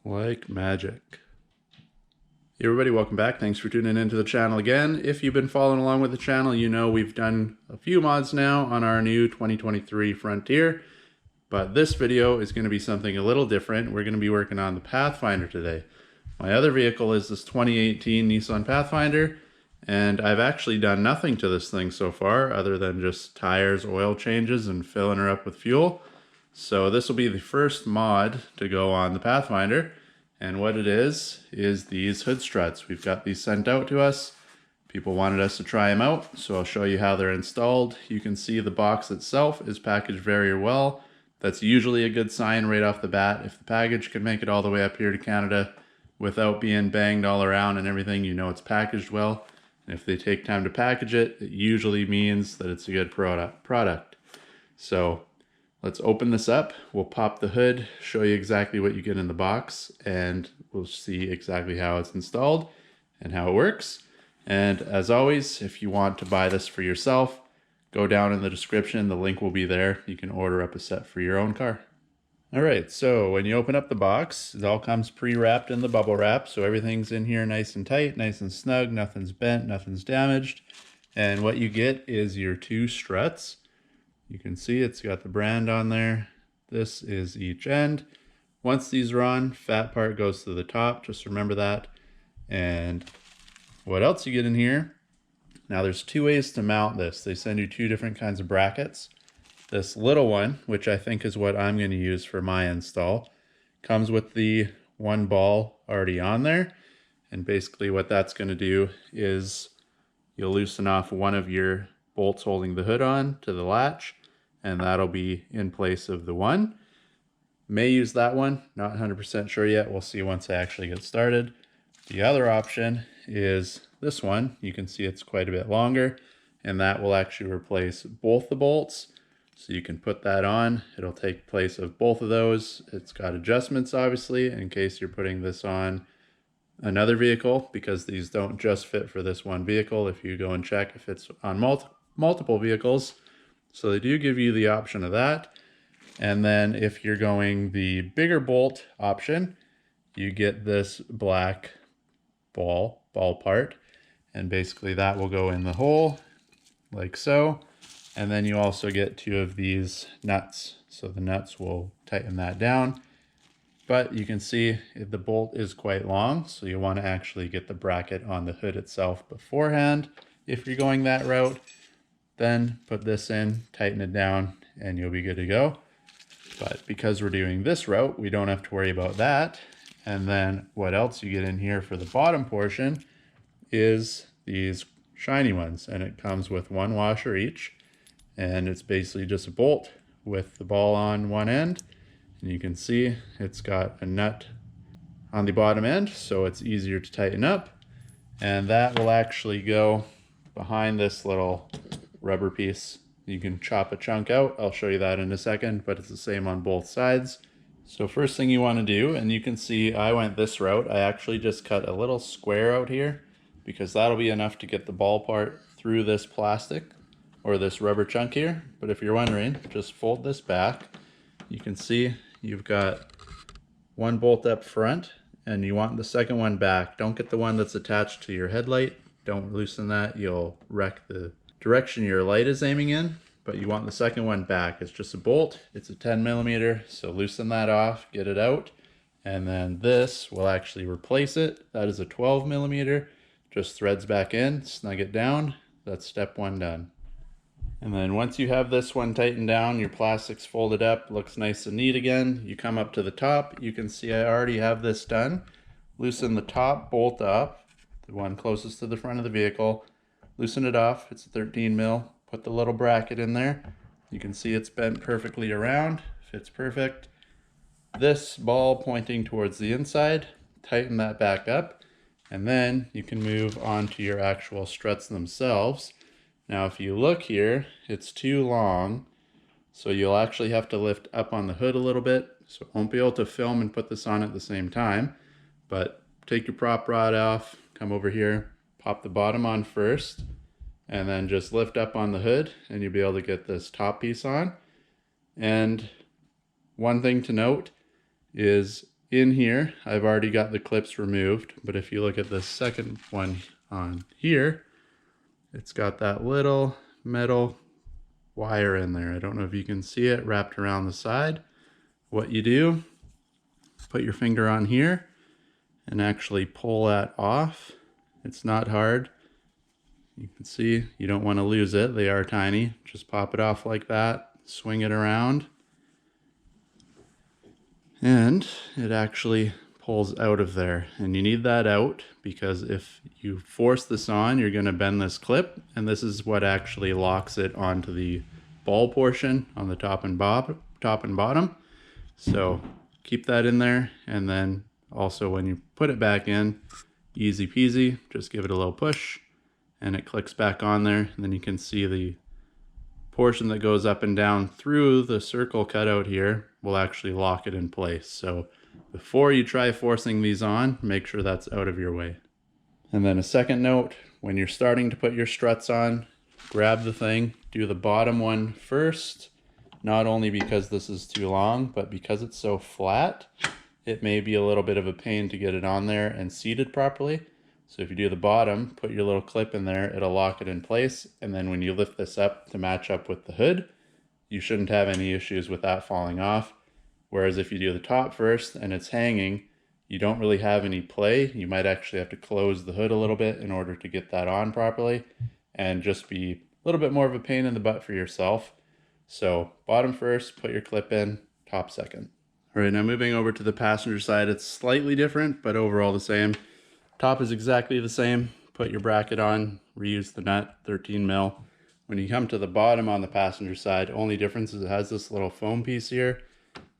Like magic. Hey everybody, welcome back. Thanks for tuning into the channel again. If you've been following along with the channel, you know we've done a few mods now on our new 2023 Frontier, but this video is going to be something a little different. We're going to be working on the Pathfinder today. My other vehicle is this 2018 Nissan Pathfinder, and I've actually done nothing to this thing so far other than just tires, oil changes, and filling her up with fuel. So this will be the first mod to go on the Pathfinder. And what it is these hood struts. We've got these sent out to us. People wanted us to try them out, so I'll show you how they're installed. You can see the box itself is packaged very well. That's usually a good sign right off the bat. If the package can make it all the way up here to Canada without being banged all around and everything, you know it's packaged well. And if they take time to package it, it usually means that it's a good product. So let's open this up. We'll pop the hood, show you exactly what you get in the box, and we'll see exactly how it's installed and how it works. And as always, if you want to buy this for yourself, go down in the description. The link will be there. You can order up a set for your own car. All right, so when you open up the box, it all comes pre-wrapped in the bubble wrap. So everything's in here nice and tight, nice and snug, nothing's bent, nothing's damaged. And what you get is your two struts. You can see it's got the brand on there. This is each end. Once these are on, fat part goes to the top, just remember that. And what else you get in here? Now there's two ways to mount this. They send you two different kinds of brackets. This little one, which I think is what I'm going to use for my install, comes with the one ball already on there. And basically what that's going to do is you'll loosen off one of your bolts holding the hood on to the latch, and that'll be in place of the one. May use that one, not 100% sure yet. We'll see once I actually get started. The other option is this one. You can see it's quite a bit longer, and that will actually replace both the bolts. So you can put that on. It'll take place of both of those. It's got adjustments, obviously, in case you're putting this on another vehicle, because these don't just fit for this one vehicle. If you go and check, if it's on multiple vehicles. So they do give you the option of that. And then if you're going the bigger bolt option, you get this black ball part, and basically that will go in the hole like so. And then you also get two of these nuts, so the nuts will tighten that down. But you can see the bolt is quite long, so you want to actually get the bracket on the hood itself beforehand. If you're going that route, then put this in, tighten it down, and you'll be good to go. But because we're doing this route, we don't have to worry about that. And then what else you get in here for the bottom portion is these shiny ones, and it comes with one washer each. And it's basically just a bolt with the ball on one end. And you can see it's got a nut on the bottom end, so it's easier to tighten up. And that will actually go behind this little rubber piece. You can chop a chunk out. I'll show you that in a second, but it's the same on both sides. So first thing you want to do, and you can see I went this route, I actually just cut a little square out here, because that'll be enough to get the ball part through this plastic or this rubber chunk here. But if you're wondering, just fold this back. You can see you've got one bolt up front, and you want the second one back. Don't get the one that's attached to your headlight. Don't loosen that. You'll wreck the direction your light is aiming in. But you want the second one back. It's just a bolt. It's a 10mm, so loosen that off, get it out. And then this will actually replace it. That is a 12mm. Just threads back in, snug it down. That's step one done. And then once you have this one tightened down, your plastic's folded up, looks nice and neat again, you come up to the top. You can see I already have this done. Loosen the top bolt off, the one closest to the front of the vehicle. Loosen it off, it's a 13mm. Put the little bracket in there. You can see it's bent perfectly around, fits perfect. This ball pointing towards the inside, tighten that back up, and then you can move on to your actual struts themselves. Now if you look here, it's too long, so you'll actually have to lift up on the hood a little bit, so I won't be able to film and put this on at the same time. But take your prop rod off, come over here, pop the bottom on first, and then just lift up on the hood, and you'll be able to get this top piece on. And one thing to note is in here, I've already got the clips removed, but if you look at the second one on here, it's got that little metal wire in there. I don't know if you can see it wrapped around the side. What you do, put your finger on here and actually pull that off. It's not hard. You can see you don't want to lose it. They are tiny. Just pop it off like that, swing it around, and it actually pulls out of there. And you need that out because if you force this on, you're going to bend this clip, and this is what actually locks it onto the ball portion on the top and bottom. So keep that in there, and then also when you put it back in, easy peasy, just give it a little push and it clicks back on there, and then you can see the portion that goes up and down through the circle cutout here will actually lock it in place. So before you try forcing these on, make sure that's out of your way. And then a second note, when you're starting to put your struts on, grab the thing, do the bottom one first, not only because this is too long, but because it's so flat, it may be a little bit of a pain to get it on there and seated properly. So if you do the bottom, put your little clip in there, it'll lock it in place. And then when you lift this up to match up with the hood, you shouldn't have any issues with that falling off. Whereas if you do the top first and it's hanging, you don't really have any play. You might actually have to close the hood a little bit in order to get that on properly and just be a little bit more of a pain in the butt for yourself. So bottom first, put your clip in, top second. All right, now moving over to the passenger side, it's slightly different, but overall the same. Top is exactly the same. Put your bracket on, reuse the nut, 13 mil. When you come to the bottom on the passenger side, only difference is it has this little foam piece here.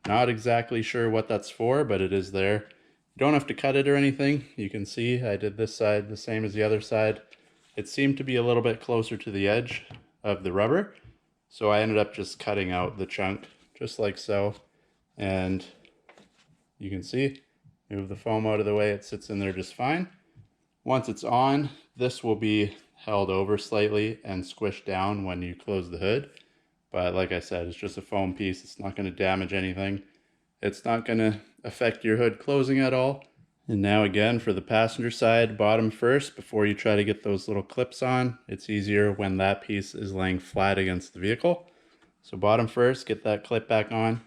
Not exactly sure what that's for, but it is there. You don't have to cut it or anything. You can see I did this side the same as the other side. It seemed to be a little bit closer to the edge of the rubber, so I ended up just cutting out the chunk, just like so. And you can see, move the foam out of the way, it sits in there just fine. Once it's on, this will be held over slightly and squished down when you close the hood. But like I said, it's just a foam piece. It's not going to damage anything. It's not going to affect your hood closing at all. And now again, for the passenger side, bottom first, before you try to get those little clips on, it's easier when that piece is laying flat against the vehicle. So bottom first, get that clip back on.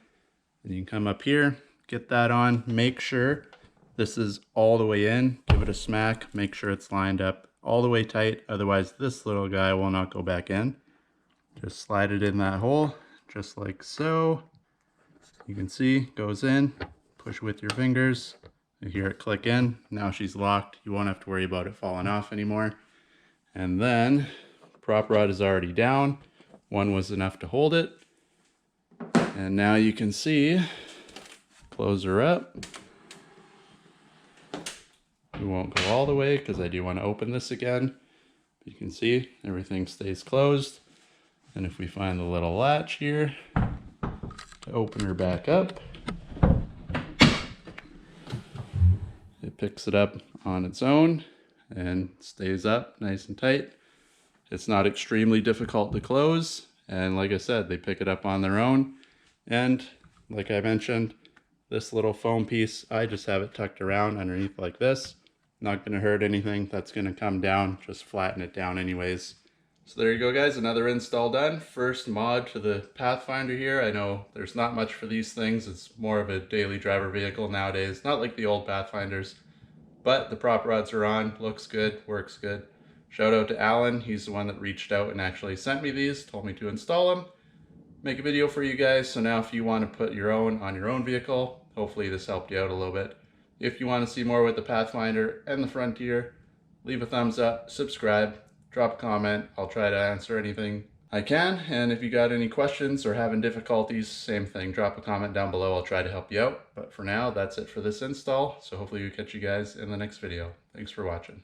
And you can come up here, get that on, make sure this is all the way in, give it a smack, make sure it's lined up all the way tight, otherwise this little guy will not go back in. Just slide it in that hole, just like so. You can see, goes in, push with your fingers, you hear it click in, now she's locked, you won't have to worry about it falling off anymore. And then, prop rod is already down, one was enough to hold it. And now you can see, close her up. We won't go all the way because I do want to open this again. You can see everything stays closed. And if we find the little latch here to open her back up, it picks it up on its own and stays up nice and tight. It's not extremely difficult to close. And like I said, they pick it up on their own. And like I mentioned, this little foam piece, I just have it tucked around underneath like this. Not going to hurt anything. That's going to come down, just flatten it down anyways. So there you go, guys, another install done. First mod to the Pathfinder here. I know there's not much for these things. It's more of a daily driver vehicle nowadays, not like the old Pathfinders. But the prop rods are on, looks good, works good. Shout out to Alan, he's the one that reached out and actually sent me these, told me to install them. Make a video for you guys, so now if you want to put your own on your own vehicle, hopefully this helped you out a little bit. If you want to see more with the Pathfinder and the Frontier, leave a thumbs up, subscribe, drop a comment. I'll try to answer anything I can. And if you got any questions or having difficulties, same thing, drop a comment down below. I'll try to help you out. But for now, that's it for this install. So hopefully we'll catch you guys in the next video. Thanks for watching.